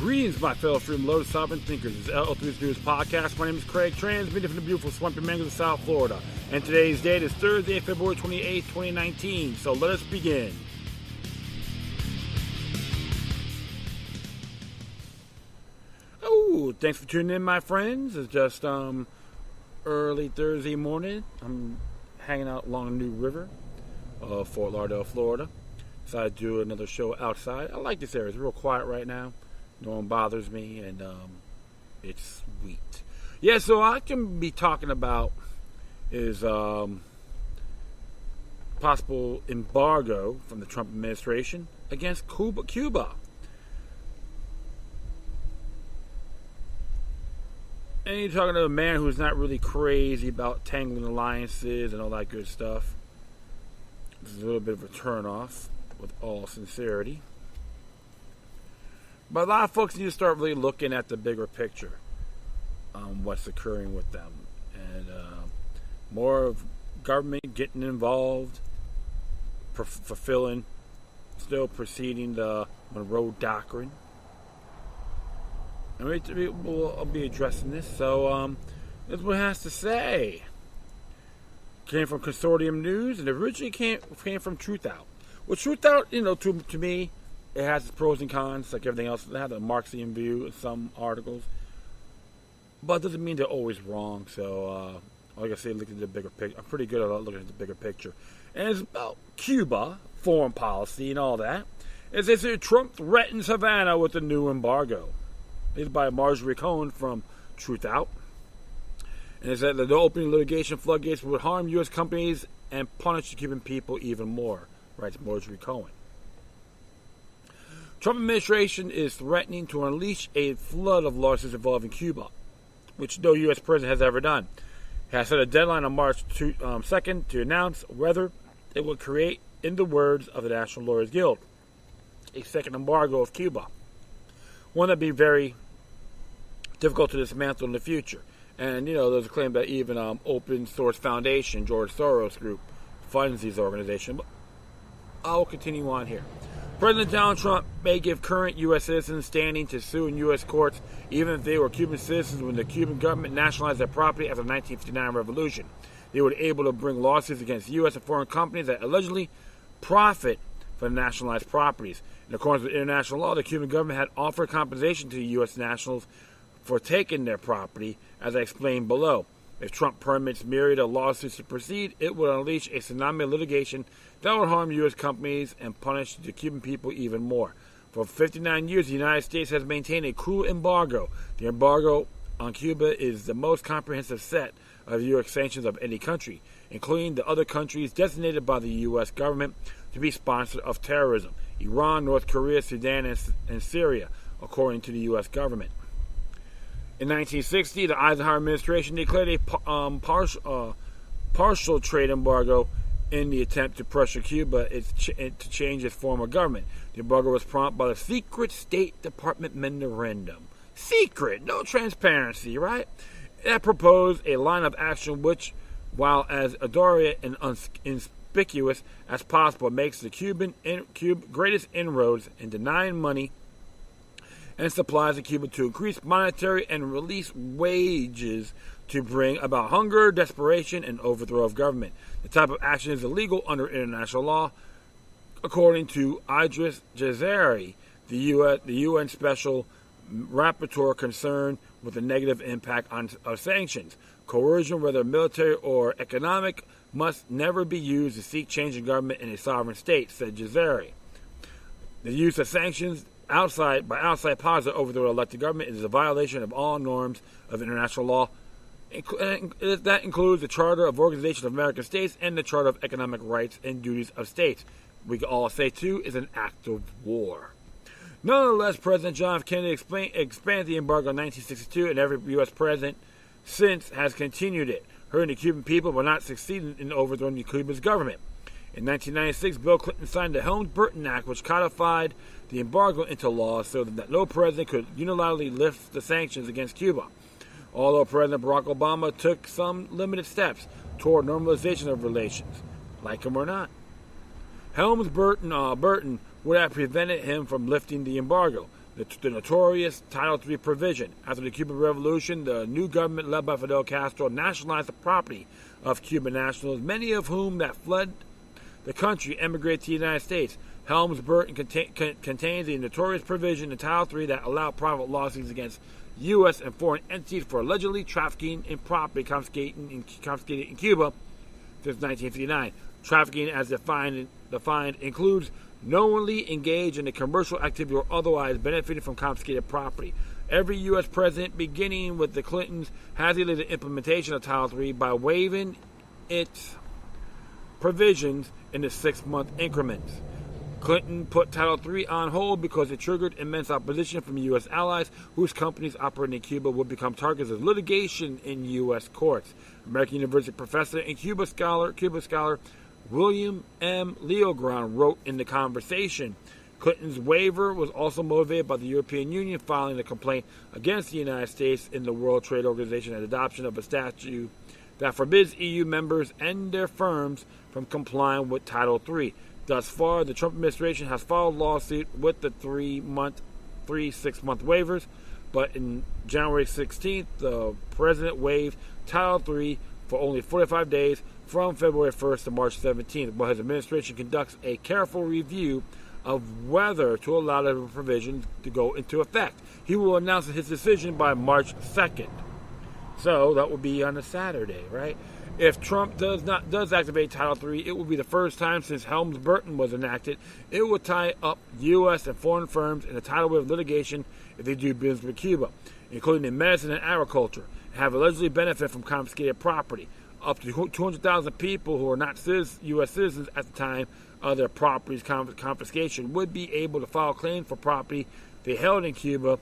Greetings, my fellow freedom loaded sovereign thinkers. This is LL3's News Podcast. My name is Craig, transmitting from the beautiful swampy mangoes of South Florida. And today's date is Thursday, February 28th, 2019. So let us begin. Oh, thanks for tuning in, my friends. It's just early Thursday morning. I'm hanging out along the New River of Fort Lauderdale, Florida. Decided to do another show outside. I like this area. It's real quiet right now. No one bothers me, and it's sweet. Yeah, so I can be talking about is possible embargo from the Trump administration against Cuba. And you're talking to a man who's not really crazy about tangling alliances and all that good stuff. This is a little bit of a turnoff, with all sincerity. But a lot of folks need to start really looking at the bigger picture, what's occurring with them. And more of government getting involved, still preceding the Monroe Doctrine. And I'll be addressing this. So this is what it has to say. Came from Consortium News, and originally came from Truth Out. Well, Truth Out, to me, it has its pros and cons, like everything else. It has a Marxian view in some articles. But it doesn't mean they're always wrong. So, like I say, look at the bigger picture. I'm pretty good at looking at the bigger picture. And it's about Cuba, foreign policy, and all that. It says here, Trump threatens Havana with a new embargo. It's by Marjorie Cohen from Truth Out. And it said that the opening litigation floodgates would harm U.S. companies and punish the Cuban people even more, writes Marjorie Cohen. Trump administration is threatening to unleash a flood of lawsuits involving Cuba, which no U.S. president has ever done. He has set a deadline on March 2nd to announce whether it will create, in the words of the National Lawyers Guild, a second embargo of Cuba. One that would be very difficult to dismantle in the future. And, there's a claim that even Open Source Foundation, George Soros Group, funds these organizations. But I'll continue on here. President Donald Trump may give current U.S. citizens standing to sue in U.S. courts even if they were Cuban citizens when the Cuban government nationalized their property after the 1959 revolution. They were able to bring lawsuits against U.S. and foreign companies that allegedly profit from nationalized properties. In accordance with international law, the Cuban government had offered compensation to U.S. nationals for taking their property, as I explained below. If Trump permits myriad of lawsuits to proceed, it would unleash a tsunami of litigation that would harm U.S. companies and punish the Cuban people even more. For 59 years, the United States has maintained a cruel embargo. The embargo on Cuba is the most comprehensive set of U.S. sanctions of any country, including the other countries designated by the U.S. government to be sponsors of terrorism: Iran, North Korea, Sudan, and Syria, according to the U.S. government. In 1960, the Eisenhower administration declared a partial trade embargo in the attempt to pressure Cuba to change its form of government. The embargo was prompted by the secret State Department memorandum. Secret, no transparency, right? That proposed a line of action which, while as audacious and inconspicuous as possible, makes the Cuban greatest inroads in denying money and supplies to Cuba to increase monetary and release wages to bring about hunger, desperation, and overthrow of government. The type of action is illegal under international law, according to Idris Jazari, the UN Special Rapporteur concerned with the negative impact of sanctions. Coercion, whether military or economic, must never be used to seek change in government in a sovereign state, said Jazari. The use of sanctions by outside powers that overthrow elected government is a violation of all norms of international law. That includes the Charter of Organization of American States and the Charter of Economic Rights and Duties of States. We can all say, too, is an act of war. Nonetheless, President John F. Kennedy expanded the embargo in 1962, and every U.S. president since has continued it, hurting the Cuban people but not succeeding in overthrowing Cuba's government. In 1996, Bill Clinton signed the Helms-Burton Act, which codified the embargo into law so that no president could unilaterally lift the sanctions against Cuba. Although President Barack Obama took some limited steps toward normalization of relations, like him or not. Helms-Burton would have prevented him from lifting the embargo. the notorious Title III provision. After the Cuban Revolution, the new government led by Fidel Castro nationalized the property of Cuban nationals, many of whom that fled the country emigrated to the United States. Helms-Burton contains a notorious provision in Title III that allowed private lawsuits against U.S. and foreign entities for allegedly trafficking in property confiscated in Cuba since 1959. Trafficking, as defined includes knowingly engage in a commercial activity or otherwise benefiting from confiscated property. Every U.S. president, beginning with the Clintons, has delayed the implementation of Title III by waiving its provisions in the 6-month increments. Clinton put Title III on hold because it triggered immense opposition from U.S. allies whose companies operating in Cuba would become targets of litigation in U.S. courts. American University professor and Cuba scholar William M. Leogrand wrote in The Conversation, Clinton's waiver was also motivated by the European Union filing a complaint against the United States in the World Trade Organization and adoption of a statute that forbids EU members and their firms from complying with Title III. Thus far, the Trump administration has filed a lawsuit with the 6-month waivers, but in January 16th, the president waived Title III for only 45 days from February 1st to March 17th, while his administration conducts a careful review of whether to allow the provisions to go into effect. He will announce his decision by March 2nd. So that will be on a Saturday, right? If Trump does activate Title III, it will be the first time since Helms-Burton was enacted. It will tie up U.S. and foreign firms in a tidal wave of litigation if they do business with Cuba, including in medicine and agriculture, and have allegedly benefited from confiscated property. Up to 200,000 people who are not U.S. citizens at the time of their property's confiscation would be able to file claims for property they held in Cuba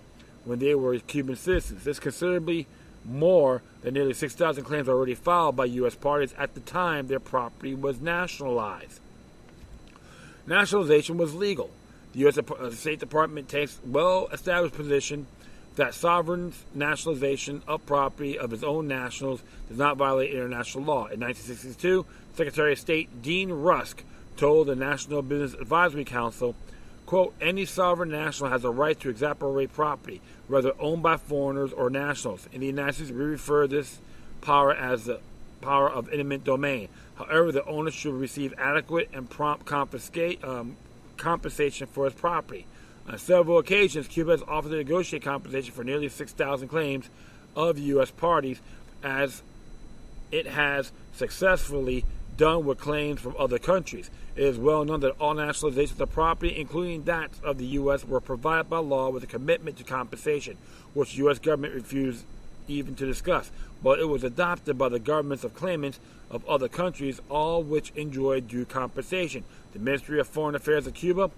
when they were Cuban citizens. This is considerably more than nearly 6,000 claims already filed by U.S. parties at the time their property was nationalized. Nationalization was legal. The U.S. State Department takes well-established position that sovereign nationalization of property of its own nationals does not violate international law. In 1962, Secretary of State Dean Rusk told the National Business Advisory Council, quote, any sovereign national has a right to expropriate property, whether owned by foreigners or nationals. In the United States, we refer to this power as the power of eminent domain. However, the owner should receive adequate and prompt compensation for his property. On several occasions, Cuba has offered to negotiate compensation for nearly 6,000 claims of U.S. parties, as it has successfully done with claims from other countries. It is well known that all nationalizations of property, including that of the U.S., were provided by law with a commitment to compensation, which the U.S. government refused even to discuss, but it was adopted by the governments of claimants of other countries, all which enjoyed due compensation. The Ministry of Foreign Affairs of Cuba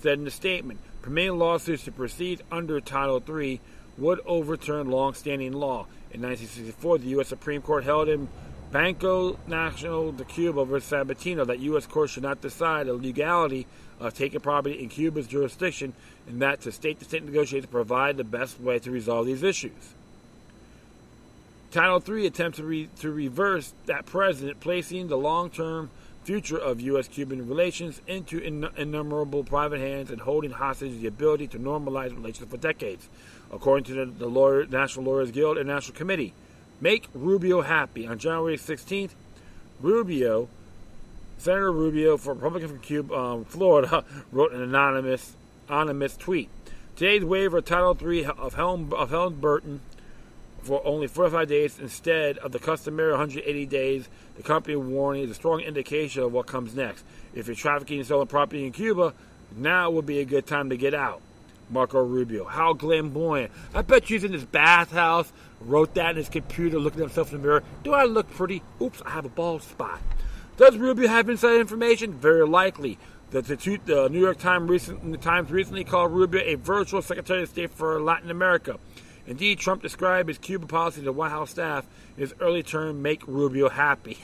said in a statement, permitting lawsuits to proceed under Title III would overturn long-standing law. In 1964, the U.S. Supreme Court held in Banco Nacional de Cuba v. Sabatino that U.S. courts should not decide the legality of taking property in Cuba's jurisdiction, and that to state-to-state negotiators provide the best way to resolve these issues. Title III attempts to reverse that precedent, placing the long-term future of U.S.-Cuban relations into innumerable private hands and holding hostage the ability to normalize relations for decades. According to the National Lawyers Guild International Committee, Make Rubio Happy. On January 16th, Senator Rubio, for Republican from Cuba, Florida, wrote an anonymous tweet. Today's waiver of Title III of Helms-Burton for only 45 days instead of the customary 180 days, the company warning is a strong indication of what comes next. If you're trafficking and selling property in Cuba, now would be a good time to get out. Marco Rubio. How flamboyant. I bet he's in his bathhouse, wrote that in his computer, looking at himself in the mirror. Do I look pretty? Oops, I have a bald spot. Does Rubio have inside information? Very likely. The New York Times recently called Rubio a virtual Secretary of State for Latin America. Indeed, Trump described his Cuba policy to the White House staff in his early term, Make Rubio Happy.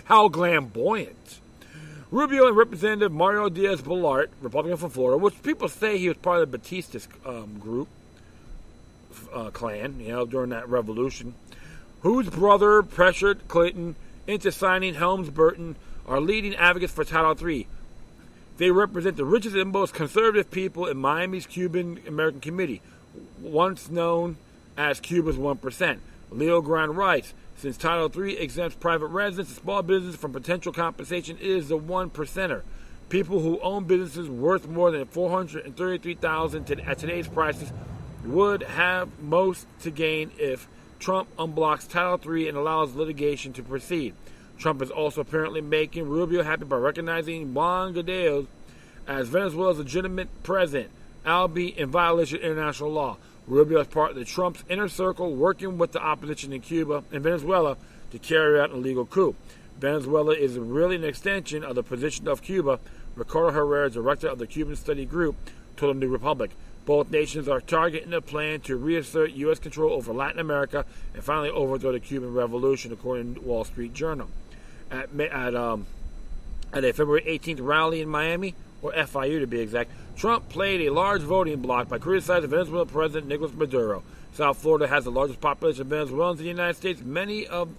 How flamboyant. Rubio and Representative Mario Diaz-Balart, Republican from Florida, which people say he was part of the Batista's clan, during that revolution, whose brother pressured Clinton into signing Helms-Burton, are leading advocates for Title III. They represent the richest and most conservative people in Miami's Cuban-American community, once known as Cuba's 1%. Leo Grant writes, since Title III exempts private residents and small businesses from potential compensation, it is the 1%er. People who own businesses worth more than $433,000 at today's prices would have most to gain if Trump unblocks Title III and allows litigation to proceed. Trump is also apparently making Rubio happy by recognizing Juan Guaido as Venezuela's legitimate president, albeit in violation of international law. Rubio is part of the Trump's inner circle, working with the opposition in Cuba and Venezuela to carry out an illegal coup. Venezuela is really an extension of the position of Cuba, Ricardo Herrera, director of the Cuban Study Group, told the New Republic. Both nations are targeting a plan to reassert U.S. control over Latin America and finally overthrow the Cuban Revolution, according to Wall Street Journal. At a February 18th rally in Miami, or FIU to be exact, Trump played a large voting block by criticizing Venezuelan President Nicolas Maduro. South Florida has the largest population of Venezuelans in the United States, many of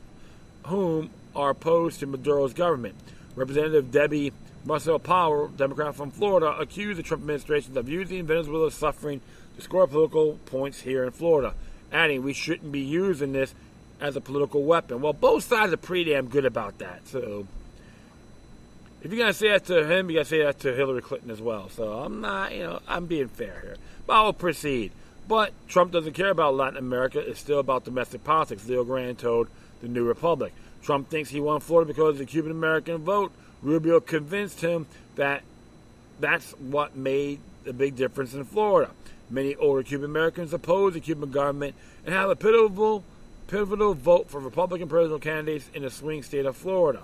whom are opposed to Maduro's government. Representative Debbie Marcel Powell, Democrat from Florida, accused the Trump administration of using Venezuela's suffering to score political points here in Florida, adding, we shouldn't be using this as a political weapon. Well, both sides are pretty damn good about that. So, if you're going to say that to him, you got to say that to Hillary Clinton as well. So, I'm not, I'm being fair here. But I will proceed. But Trump doesn't care about Latin America. It's still about domestic politics, Leo Grant told the New Republic. Trump thinks he won Florida because of the Cuban-American vote. Rubio convinced him that that's what made a big difference in Florida. Many older Cuban Americans oppose the Cuban government and have a pivotal vote for Republican presidential candidates in the swing state of Florida.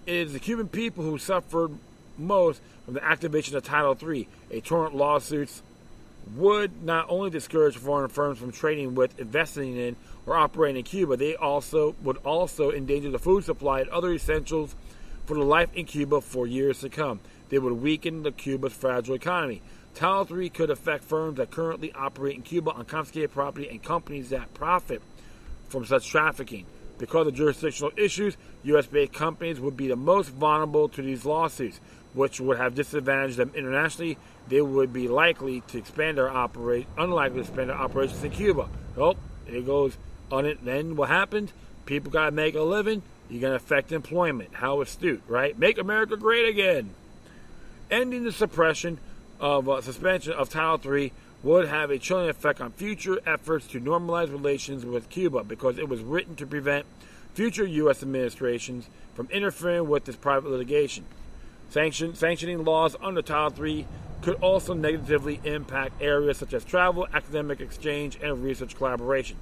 It is the Cuban people who suffered most from the activation of Title III. A torrent of lawsuits would not only discourage foreign firms from trading with, investing in, or operating in Cuba, they would also endanger the food supply and other essentials for the life in Cuba for years to come. They would weaken Cuba's fragile economy. Title III could affect firms that currently operate in Cuba on confiscated property and companies that profit from such trafficking. Because of jurisdictional issues, U.S.-based companies would be the most vulnerable to these lawsuits, which would have disadvantaged them internationally. They would be unlikely to expand their operations in Cuba. Oh, it goes on it. Then what happens? People got to make a living. You're going to affect employment. How astute, right? Make America great again. Ending the suspension of Title III would have a chilling effect on future efforts to normalize relations with Cuba because it was written to prevent future U.S. administrations from interfering with this private litigation. Sanctioning laws under Title III could also negatively impact areas such as travel, academic exchange, and research collaboration.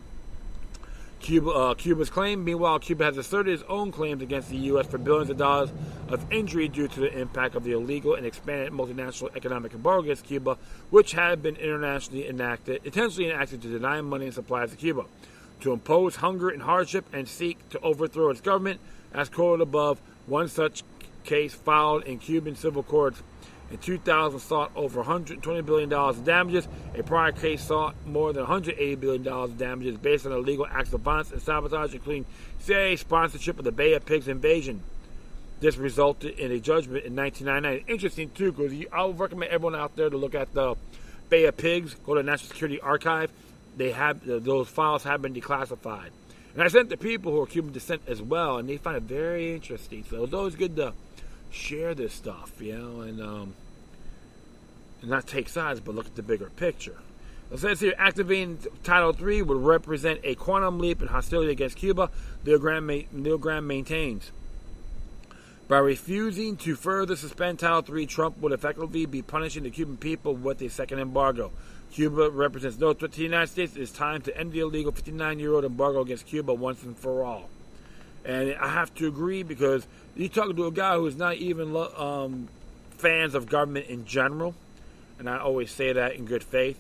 Cuba's claim. Meanwhile, Cuba has asserted its own claims against the U.S. for billions of dollars of injury due to the impact of the illegal and expanded multinational economic embargo against Cuba, which had been intentionally enacted to deny money and supplies to Cuba, to impose hunger and hardship, and seek to overthrow its government. As quoted above, one such case filed in Cuban civil courts in 2000 sought over $120 billion in damages. A prior case sought more than $180 billion in damages based on illegal acts of violence and sabotage, including CIA sponsorship of the Bay of Pigs invasion. This resulted in a judgment in 1999. Interesting, too, because I would recommend everyone out there to look at the Bay of Pigs, go to the National Security Archive. They have those files have been declassified. And I sent to people who are Cuban descent as well, and they find it very interesting. So it's always good to share this stuff, and not take sides, but look at the bigger picture. It says here, activating Title III would represent a quantum leap in hostility against Cuba, Neil Graham maintains. By refusing to further suspend Title III, Trump would effectively be punishing the Cuban people with a second embargo. Cuba represents no threat to the United States. It is time to end the illegal 59-year-old embargo against Cuba once and for all. And I have to agree, because you're talking to a guy who is not even fans of government in general, and I always say that in good faith.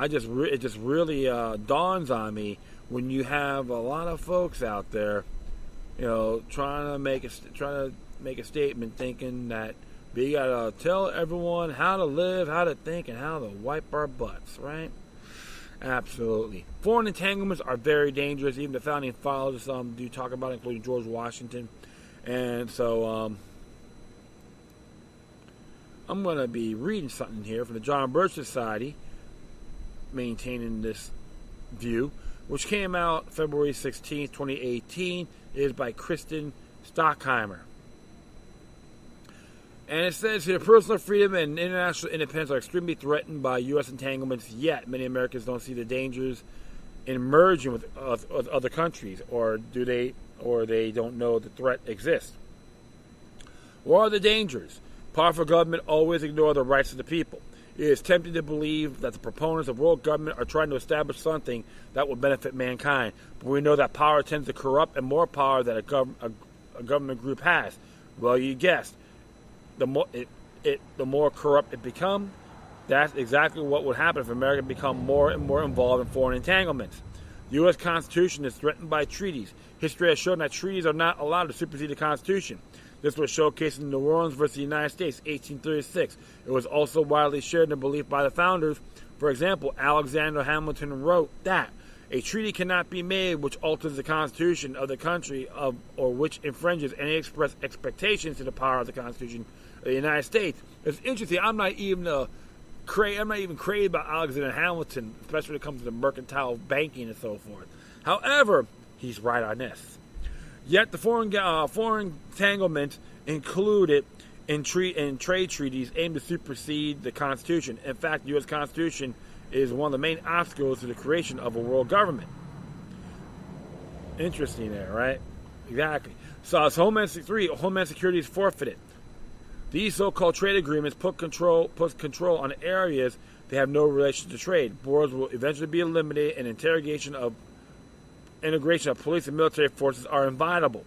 It just really dawns on me when you have a lot of folks out there, trying to make a statement, thinking that we gotta tell everyone how to live, how to think, and how to wipe our butts, right? Absolutely. Foreign entanglements are very dangerous. Even the founding fathers do talk about it, including George Washington. And so, I'm going to be reading something here from the John Birch Society, maintaining this view, which came out February 16, 2018. It is by Kristen Stockheimer. And it says here, personal freedom and international independence are extremely threatened by U.S. entanglements, yet many Americans don't see the dangers in merging with other countries, or they don't know the threat exists. What are the dangers? Powerful government always ignore the rights of the people. It is tempting to believe that the proponents of world government are trying to establish something that will benefit mankind, but we know that power tends to corrupt, and more power that a government group has. Well, you guessed. The more corrupt it becomes, that's exactly what would happen if America become more and more involved in foreign entanglements. The U.S. Constitution is threatened by treaties. History has shown that treaties are not allowed to supersede the Constitution. This was showcased in New Orleans versus the United States, 1836. It was also widely shared in the belief by the founders. For example, Alexander Hamilton wrote that a treaty cannot be made which alters the Constitution of the country or which infringes any express expectations to the power of the Constitution of the United States. It's interesting. I'm not even crazy about Alexander Hamilton, especially when it comes to the mercantile banking and so forth. However, he's right on this. Yet the foreign entanglements included in trade treaties aim to supersede the Constitution. In fact, the U.S. Constitution is one of the main obstacles to the creation of a world government. Interesting there, right? Exactly. So Homeland Security is forfeited. These so-called trade agreements put control on areas that have no relation to trade. Borders will eventually be eliminated, and integration of police and military forces are inviolable.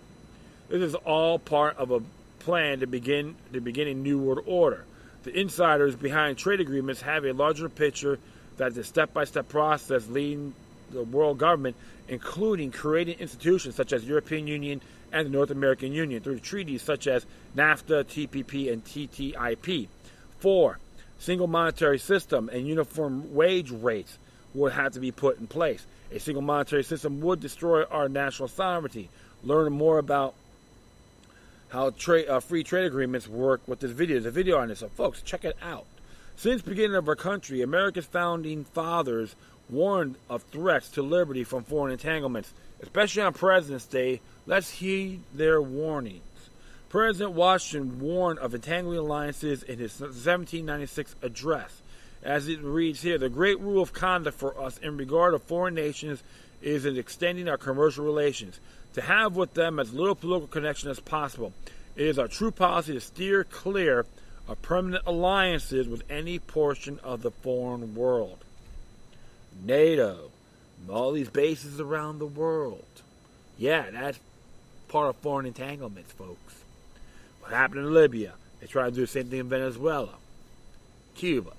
This is all part of a plan to begin a new world order. The insiders behind trade agreements have a larger picture that the step-by-step process leading the world government, including creating institutions such as the European Union and the North American Union through treaties such as NAFTA, TPP, and TTIP. 4. Single monetary system and uniform wage rates would have to be put in place. A single monetary system would destroy our national sovereignty. Learn more about how free trade agreements work with this video. There's a video on this, so folks, check it out. Since the beginning of our country, America's founding fathers warned of threats to liberty from foreign entanglements, especially on President's Day. Let's heed their warnings. President Washington warned of entangling alliances in his 1796 address. As it reads here, the great rule of conduct for us in regard of foreign nations is in extending our commercial relations, to have with them as little political connection as possible. It is our true policy to steer clear of permanent alliances with any portion of the foreign world. NATO, all these bases around the world. Yeah, that's part of foreign entanglements, folks. What happened in Libya? They try to do the same thing in Venezuela, Cuba,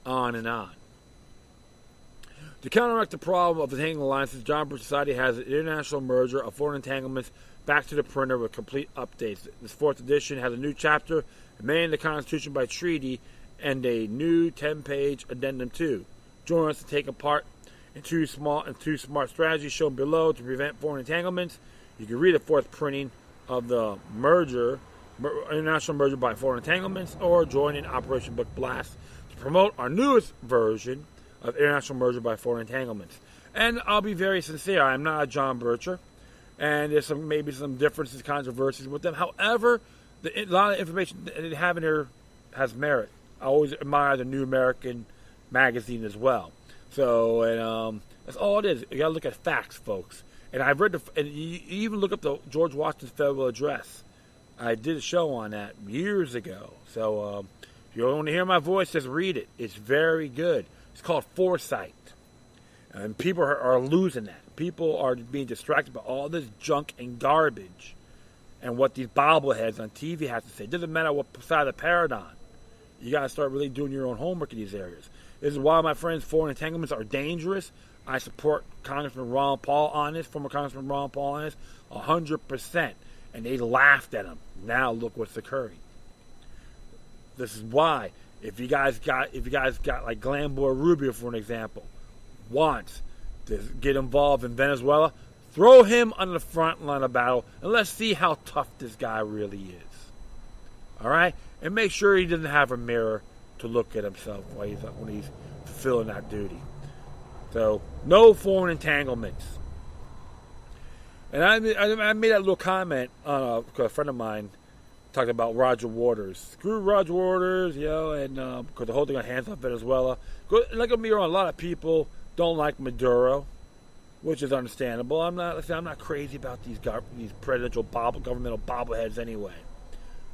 on and on. To counteract the problem of entangling alliances, John Birch Society has an international merger of foreign entanglements back to the printer with complete updates. This 4th edition has a new chapter, amending the Constitution by treaty, and a new 10-page addendum 2. Join us to take apart in two smart strategies shown below to prevent foreign entanglements. You can read the 4th printing of the international merger by foreign entanglements, or join in Operation Book Blast to promote our newest version of international merger by foreign entanglements. And I'll be very sincere, I'm not a John Bircher, and there's maybe some differences, controversies with them. However, a lot of information that they have in here has merit. I always admire the New American magazine as well. So, and that's all it is. You gotta look at facts, folks. And I've read and you even look up the George Washington's Farewell Address. I did a show on that years ago. So, if you want to hear my voice, just read it. It's very good. It's called Foresight. And people are losing that. People are being distracted by all this junk and garbage and what these bobbleheads on TV have to say. It doesn't matter what side of the paradigm. You got to start really doing your own homework in these areas. This is why my friends, foreign entanglements are dangerous. I support Congressman Ron Paul on this, former Congressman Ron Paul on this, 100%. And they laughed at him. Now look what's occurring. This is why, if you guys got like Glenn Boy Rubio, for an example, wants to get involved in Venezuela, throw him on the front line of battle, and let's see how tough this guy really is. All right? And make sure he doesn't have a mirror to look at himself when he's fulfilling that duty. So, no foreign entanglements. And I made that little comment on a friend of mine talked about Roger Waters. Screw Roger Waters, and because the whole thing on hands off Venezuela. Like me, a lot of people don't like Maduro, which is understandable. I'm not crazy about these presidential governmental bobbleheads anyway.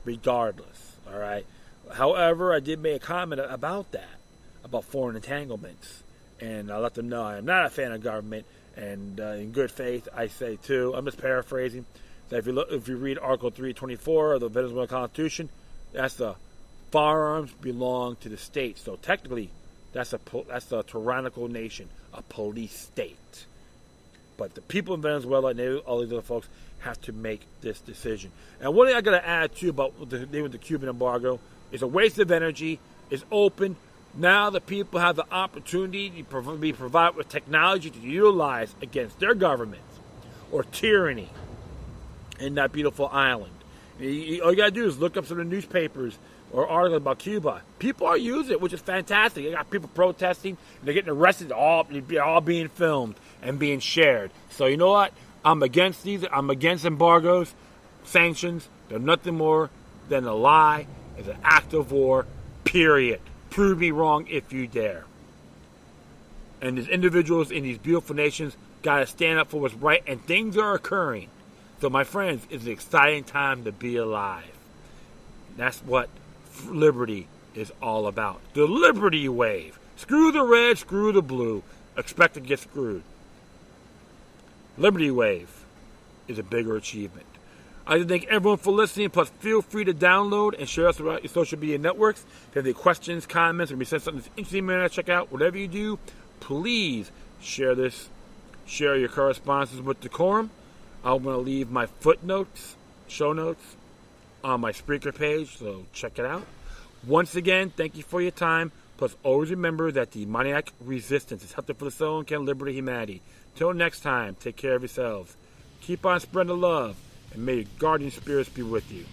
Regardless, all right. However, I did make a comment about that, about foreign entanglements, and I let them know I am not a fan of government. And in good faith, I say too. I'm just paraphrasing. That if you read Article 324 of the Venezuelan Constitution, that's the firearms belong to the state. So technically, that's a tyrannical nation, a police state. But the people in Venezuela and all these other folks have to make this decision. And one thing I got to add too about the Cuban embargo is a waste of energy. It's open. Now the people have the opportunity to be provided with technology to utilize against their governments or tyranny in that beautiful island. All you got to do is look up some of the newspapers or articles about Cuba. People are using it, which is fantastic. You got people protesting, and they're getting arrested, all being filmed and being shared. So you know what? I'm against these. I'm against embargoes, sanctions. They're nothing more than a lie. It's an act of war, period. Prove me wrong if you dare. And these individuals in these beautiful nations got to stand up for what's right, and things are occurring. So, my friends, it's an exciting time to be alive. That's what liberty is all about. The Liberty Wave. Screw the red, screw the blue. Expect to get screwed. Liberty Wave is a bigger achievement. I thank everyone for listening. Plus, feel free to download and share us throughout your social media networks. If you have any questions, comments, or you send something that's interesting, man, check out. Whatever you do, please share this. Share your correspondences with decorum. I'm going to leave my footnotes, show notes, on my Spreaker page, so check it out. Once again, thank you for your time. Plus, always remember that the demoniac resistance is healthy for the soul and can liberate humanity. Till next time, take care of yourselves. Keep on spreading the love. And may your guardian spirits be with you.